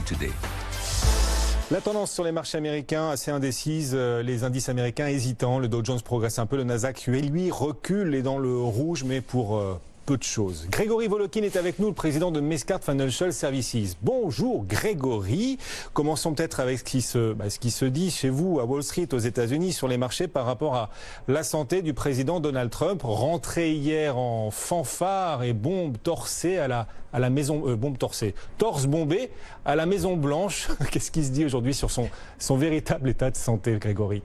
Today. La tendance sur les marchés américains assez indécise, les indices américains hésitants, le Dow Jones progresse un peu, le Nasdaq lui recule, est dans le rouge mais pour peu de choses. Grégory Volokin est avec nous, le président de Mescart Financial Services. Bonjour Grégory, commençons peut-être avec ce qui se dit chez vous à Wall Street aux États-Unis sur les marchés par rapport à la santé du président Donald Trump, rentré hier en fanfare et bombe torsée à la maison, torse bombé à la Maison Blanche. Qu'est-ce qui se dit aujourd'hui sur son véritable état de santé, Grégory?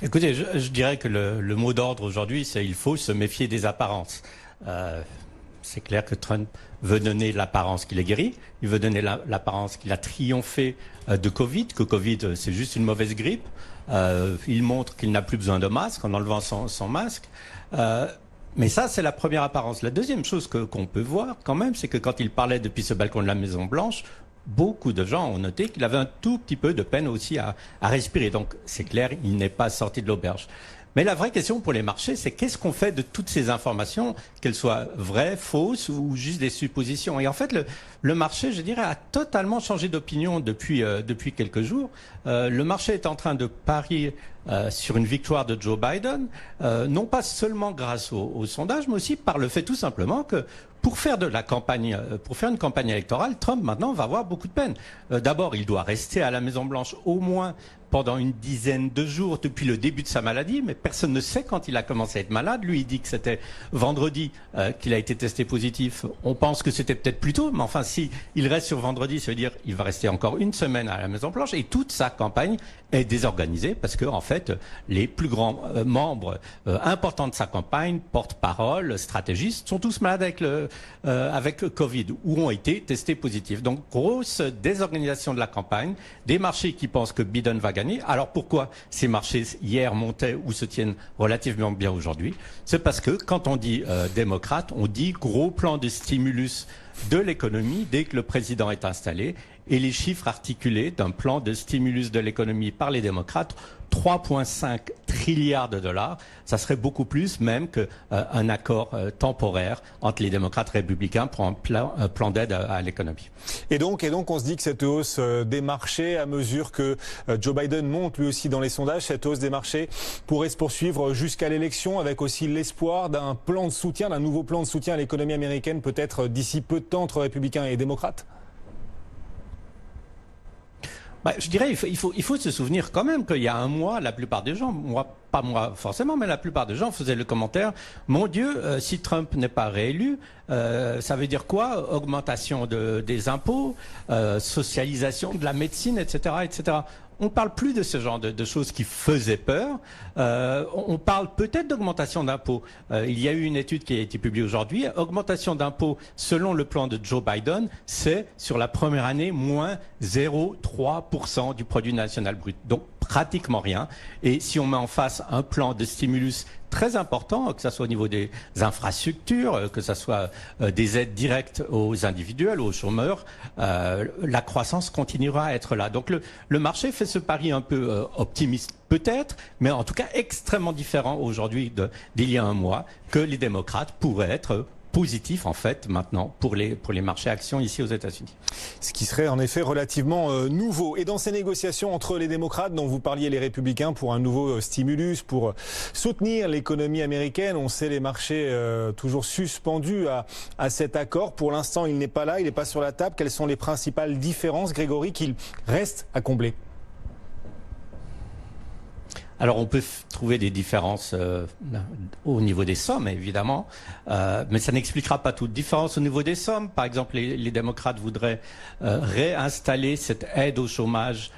Écoutez, je dirais que le mot d'ordre aujourd'hui, c'est il faut se méfier des apparences. C'est clair que Trump veut donner l'apparence qu'il est guéri, il veut donner l'apparence qu'il a triomphé de Covid, que Covid c'est juste une mauvaise grippe. Il montre qu'il n'a plus besoin de masque en enlevant son masque. Mais ça, c'est la première apparence. La deuxième chose qu'on peut voir quand même, c'est que quand il parlait depuis ce balcon de la Maison Blanche, beaucoup de gens ont noté qu'il avait un tout petit peu de peine aussi à respirer. Donc, c'est clair, il n'est pas sorti de l'auberge. Mais la vraie question pour les marchés, c'est qu'est-ce qu'on fait de toutes ces informations, qu'elles soient vraies, fausses ou juste des suppositions. Et en fait, le marché, je dirais, a totalement changé d'opinion depuis quelques jours. Le marché est en train de parier sur une victoire de Joe Biden, non pas seulement grâce au sondage, mais aussi par le fait tout simplement que pour faire une campagne électorale, Trump maintenant va avoir beaucoup de peine. D'abord, il doit rester à la Maison-Blanche au moins pendant une dizaine de jours depuis le début de sa maladie, mais personne ne sait quand il a commencé à être malade. Lui, il dit que c'était vendredi qu'il a été testé positif. On pense que c'était peut-être plus tôt, mais enfin, si il reste sur vendredi, ça veut dire qu'il va rester encore une semaine à la Maison-Blanche et toute sa campagne est désorganisée parce que, en fait, les plus grands membres importants de sa campagne, porte-parole, stratégistes, sont tous malades avec Covid ou ont été testés positifs. Donc, grosse désorganisation de la campagne, des marchés qui pensent que Biden va gagner. Alors pourquoi ces marchés hier montaient ou se tiennent relativement bien aujourd'hui? C'est parce que quand on dit démocrate, on dit gros plan de stimulus de l'économie dès que le président est installé. Et les chiffres articulés d'un plan de stimulus de l'économie par les démocrates, 3,5 trilliards de dollars, ça serait beaucoup plus même qu'un accord temporaire entre les démocrates républicains pour un plan d'aide à l'économie. Et donc, on se dit que cette hausse des marchés, à mesure que Joe Biden monte lui aussi dans les sondages, cette hausse des marchés pourrait se poursuivre jusqu'à l'élection avec aussi l'espoir d'un plan de soutien, d'un nouveau plan de soutien à l'économie américaine, peut-être d'ici peu de temps entre républicains et démocrates? Je dirais il faut se souvenir quand même qu'il y a un mois, la plupart des gens, pas moi forcément, mais la plupart des gens faisaient le commentaire: mon Dieu, si Trump n'est pas réélu, ça veut dire quoi? Augmentation des impôts, socialisation de la médecine, etc., etc. On ne parle plus de ce genre de choses qui faisaient peur. On parle peut-être d'augmentation d'impôts. Il y a eu une étude qui a été publiée aujourd'hui. Augmentation d'impôts, selon le plan de Joe Biden, c'est sur la première année moins 0,3% du produit national brut. Donc pratiquement rien. Et si on met en face un plan de stimulus très important, que ce soit au niveau des infrastructures, que ce soit des aides directes aux individuels, aux chômeurs, la croissance continuera à être là. Donc le marché fait ce pari un peu optimiste peut-être, mais en tout cas extrêmement différent aujourd'hui d'il y a un mois, que les démocrates pourraient être positif en fait maintenant pour les marchés actions ici aux États-Unis. Ce qui serait en effet relativement nouveau. Et dans ces négociations entre les démocrates dont vous parliez, les républicains, pour un nouveau stimulus, pour soutenir l'économie américaine, on sait les marchés toujours suspendus à cet accord. Pour l'instant, il n'est pas là, il n'est pas sur la table. Quelles sont les principales différences, Grégory, qu'il reste à combler? Alors on peut trouver des différences au niveau des sommes, évidemment, mais ça n'expliquera pas toute différence au niveau des sommes. Par exemple, les démocrates voudraient réinstaller cette aide au chômage,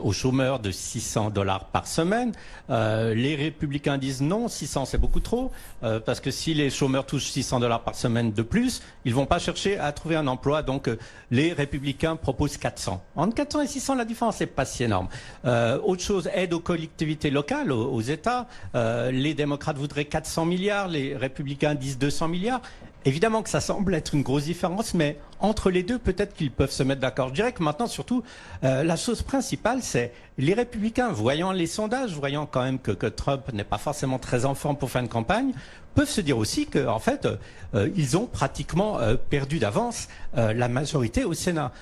aux chômeurs de $600 par semaine. Les républicains disent non, 600 c'est beaucoup trop, parce que si les chômeurs touchent $600 par semaine de plus, ils vont pas chercher à trouver un emploi. Donc les républicains proposent 400. Entre 400 et 600, la différence n'est pas si énorme. Autre chose, aide aux collectivités locales, aux États. Les démocrates voudraient 400 milliards, les républicains disent 200 milliards. Évidemment que ça semble être une grosse différence, mais entre les deux, peut-être qu'ils peuvent se mettre d'accord. Je dirais que maintenant, surtout, la chose principale, c'est les républicains, voyant les sondages, voyant quand même que Trump n'est pas forcément très en forme pour faire une campagne, peuvent se dire aussi que, en fait, ils ont pratiquement perdu d'avance la majorité au Sénat,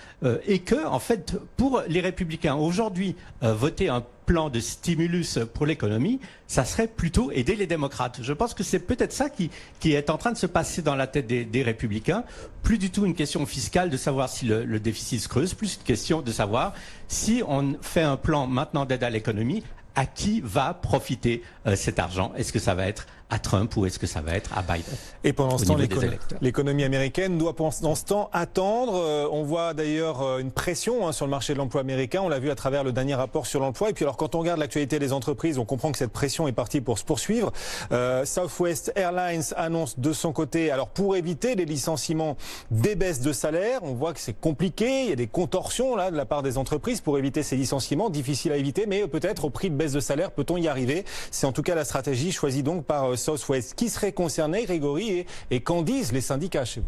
et que, en fait, pour les républicains aujourd'hui, voter un plan de stimulus pour l'économie, ça serait plutôt aider les démocrates. Je pense que c'est peut-être ça qui est en train de se passer dans la tête des républicains. Plus du tout une question fiscale de savoir si le déficit se creuse, plus une question de savoir si on fait un plan maintenant d'aide à l'économie, à qui va profiter cet argent? Est-ce que ça va être à Trump ou est-ce que ça va être à Biden? Et pendant ce temps, l'économie américaine doit pendant ce temps attendre. On voit d'ailleurs une pression sur le marché de l'emploi américain. On l'a vu à travers le dernier rapport sur l'emploi. Et puis alors quand on regarde l'actualité des entreprises, on comprend que cette pression est partie pour se poursuivre. Southwest Airlines annonce de son côté, alors pour éviter les licenciements, des baisses de salaire. On voit que c'est compliqué. Il y a des contorsions là de la part des entreprises pour éviter ces licenciements. Difficile à éviter, mais peut-être au prix de baisse de salaire, peut-on y arriver? C'est en tout cas la stratégie choisie donc par Southwest. Qui serait concerné, Grégory, et qu'en disent les syndicats chez vous?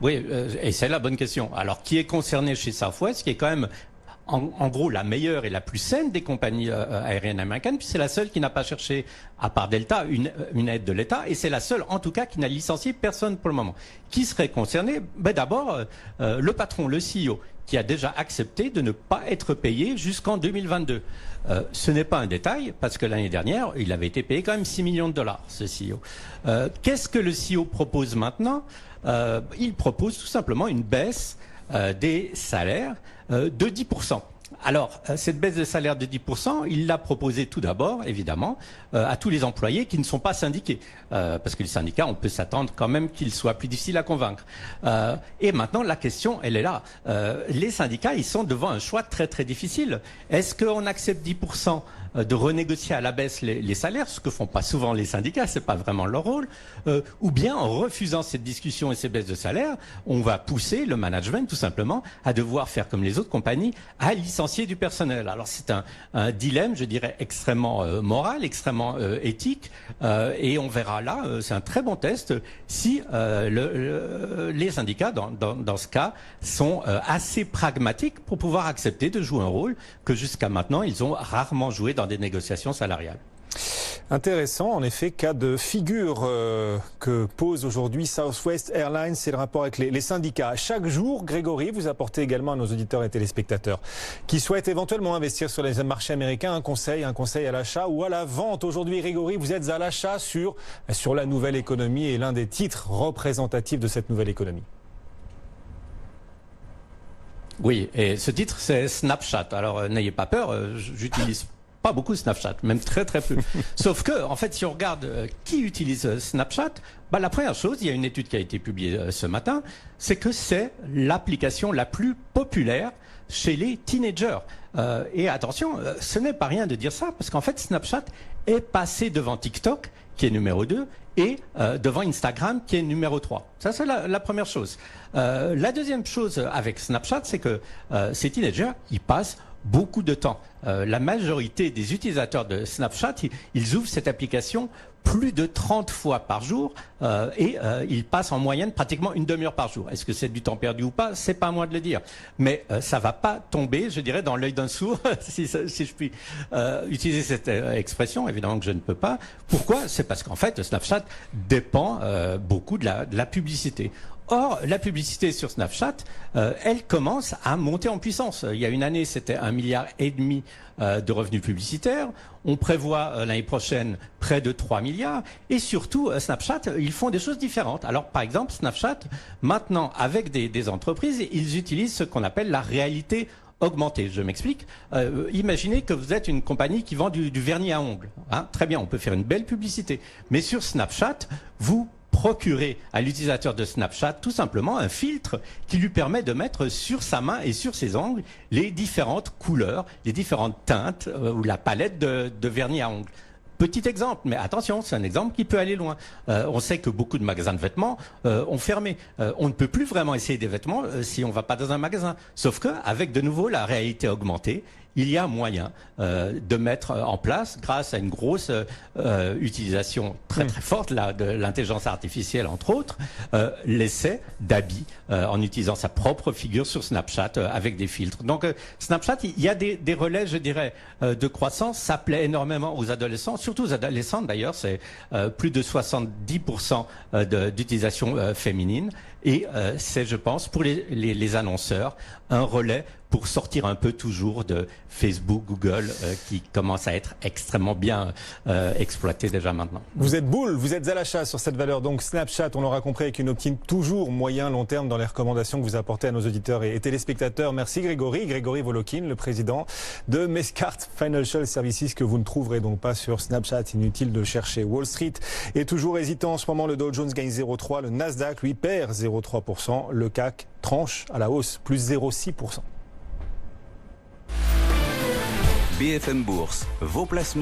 Oui, et c'est la bonne question. Alors, qui est concerné chez Southwest, qui est quand même en gros la meilleure et la plus saine des compagnies aériennes américaines, puis c'est la seule qui n'a pas cherché, à part Delta, une aide de l'État, et c'est la seule, en tout cas, qui n'a licencié personne pour le moment. Qui serait concerné? D'abord, le patron, le CEO, qui a déjà accepté de ne pas être payé jusqu'en 2022. Ce n'est pas un détail, parce que l'année dernière, il avait été payé quand même 6 millions de dollars, ce CEO. Qu'est-ce que le CEO propose maintenant? Il propose tout simplement une baisse des salaires de 10%. Alors, cette baisse de salaire de 10%, il l'a proposée tout d'abord, évidemment, à tous les employés qui ne sont pas syndiqués. Parce que les syndicats, on peut s'attendre quand même qu'ils soient plus difficiles à convaincre. Et maintenant, la question, elle est là. Les syndicats, ils sont devant un choix très très difficile. Est-ce qu'on accepte 10% de renégocier à la baisse les salaires, ce que font pas souvent les syndicats, c'est pas vraiment leur rôle, ou bien en refusant cette discussion et ces baisses de salaire, on va pousser le management tout simplement à devoir faire comme les autres compagnies, à licencier du personnel. Alors c'est un dilemme, je dirais, extrêmement moral, extrêmement éthique, et on verra là, c'est un très bon test, si les syndicats, dans ce cas, sont assez pragmatiques pour pouvoir accepter de jouer un rôle que jusqu'à maintenant, ils ont rarement joué dans des négociations salariales. Intéressant, en effet, cas de figure que pose aujourd'hui Southwest Airlines, c'est le rapport avec les syndicats. Chaque jour, Grégory, vous apportez également à nos auditeurs et téléspectateurs qui souhaitent éventuellement investir sur les marchés américains un conseil à l'achat ou à la vente. Aujourd'hui, Grégory, vous êtes à l'achat sur la nouvelle économie et l'un des titres représentatifs de cette nouvelle économie. Oui, et ce titre, c'est Snapchat. Alors, n'ayez pas peur, j'utilise pas beaucoup Snapchat, même très très peu. Sauf que, en fait, si on regarde qui utilise Snapchat, la première chose, il y a une étude qui a été publiée ce matin, c'est que c'est l'application la plus populaire chez les teenagers. Et attention, ce n'est pas rien de dire ça, parce qu'en fait, Snapchat est passé devant TikTok, qui est numéro 2, et devant Instagram, qui est numéro 3. Ça, c'est la première chose. La deuxième chose avec Snapchat, c'est que ces teenagers, ils passent beaucoup de temps. La majorité des utilisateurs de Snapchat, ils ouvrent cette application plus de 30 fois par jour et ils passent en moyenne pratiquement une demi-heure par jour. Est-ce que c'est du temps perdu ou pas? C'est pas à moi de le dire. Mais ça va pas tomber, je dirais, dans l'œil d'un sourd, si je puis utiliser cette expression. Évidemment que je ne peux pas. Pourquoi? C'est parce qu'en fait, Snapchat dépend beaucoup de la publicité. Or, la publicité sur Snapchat, elle commence à monter en puissance. Il y a une année, c'était 1,5 milliard de revenus publicitaires. On prévoit l'année prochaine près de 3 milliards. Et surtout, Snapchat, ils font des choses différentes. Alors, par exemple, Snapchat, maintenant, avec des entreprises, ils utilisent ce qu'on appelle la réalité augmentée. Je m'explique. Imaginez que vous êtes une compagnie qui vend du vernis à ongles. Très bien, on peut faire une belle publicité. Mais sur Snapchat, vous procurer à l'utilisateur de Snapchat tout simplement un filtre qui lui permet de mettre sur sa main et sur ses ongles les différentes couleurs, les différentes teintes ou la palette de vernis à ongles. Petit exemple, mais attention, c'est un exemple qui peut aller loin. On sait que beaucoup de magasins de vêtements ont fermé. On ne peut plus vraiment essayer des vêtements si on ne va pas dans un magasin. Sauf qu'avec de nouveau la réalité augmentée, il y a moyen de mettre en place, grâce à une grosse utilisation très très forte là, de l'intelligence artificielle entre autres, l'essai d'Abby en utilisant sa propre figure sur Snapchat avec des filtres. Donc Snapchat, il y a des relais, je dirais, de croissance. Ça plaît énormément aux adolescents, surtout aux adolescentes d'ailleurs. C'est plus de 70% d'utilisation féminine. Et c'est, je pense, pour les annonceurs, un relais pour sortir un peu toujours de Facebook, Google, qui commence à être extrêmement bien exploité déjà maintenant. Vous êtes boule, vous êtes à l'achat sur cette valeur. Donc Snapchat, on l'aura compris, avec une optique toujours moyen, long terme dans les recommandations que vous apportez à nos auditeurs et téléspectateurs. Merci Grégory. Grégory Volokin, le président de Mescart Financial Services, que vous ne trouverez donc pas sur Snapchat. Inutile de chercher. Wall Street est toujours hésitant en ce moment. Le Dow Jones gagne 0,3. Le Nasdaq, lui, perd 0,3%. Le CAC tranche à la hausse, plus 0,6%. BFM Bourse, vos placements.